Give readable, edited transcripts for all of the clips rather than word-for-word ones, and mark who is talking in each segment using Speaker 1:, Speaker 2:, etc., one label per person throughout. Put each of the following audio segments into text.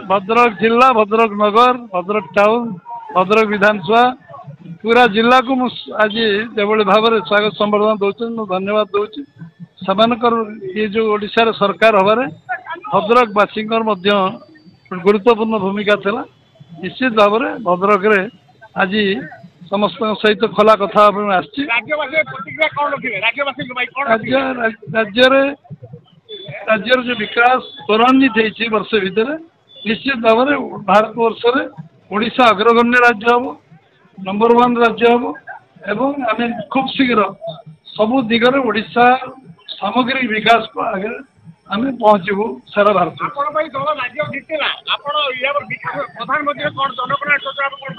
Speaker 1: भद्रक जिला, भद्रक नगर, भद्रक टाउन, भद्रक विधानसभा पूरा जिला को आज जो भाव में स्वागत संबर्धना दूसरी धन्यवाद दूसरी ये जो ओडिशार सरकार हबारे भद्रकवासी गुरुत्वपूर्ण भूमिका थिला। निश्चित भाव में भद्रक रे आज समस्त सहित खोला कथा राज्य जो विकास त्वरान्वित होती वर्ष भितर निश्चित भाव में भारत वर्ष में ओडिशा अग्रगण्य राज्य हम नंबर 1 राज्य हम एवं आम खूब शीघ्र सबु दिगरे ओडिशा सामग्रिक विकास को आगे आम पहुँचबू सारा भारत।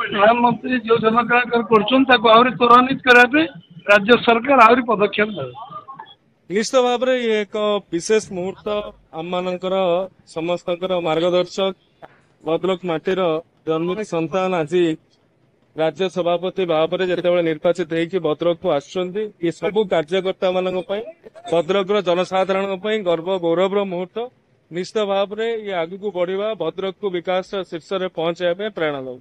Speaker 1: प्रधानमंत्री जो जनकल्याण कर त्वरान्वित करने राज्य सरकार आहरी पदक्षेप ने
Speaker 2: निश्चित भाव में ये एक विशेष मुहूर्त आम समस्त मार्गदर्शक भद्रक माटीर जन्मित संतान आज राज्य सभापति भाव में जिते निर्वाचित होगी भद्रक को आसुंच ये सबू कार्यकर्ता मान भद्रक जनसाधारण गर्व गौरव मुहूर्त निश्चित भाव में ये आगू बढ़िया भद्रक को विकास शीर्ष में पहुंचाई प्रेरणा दो।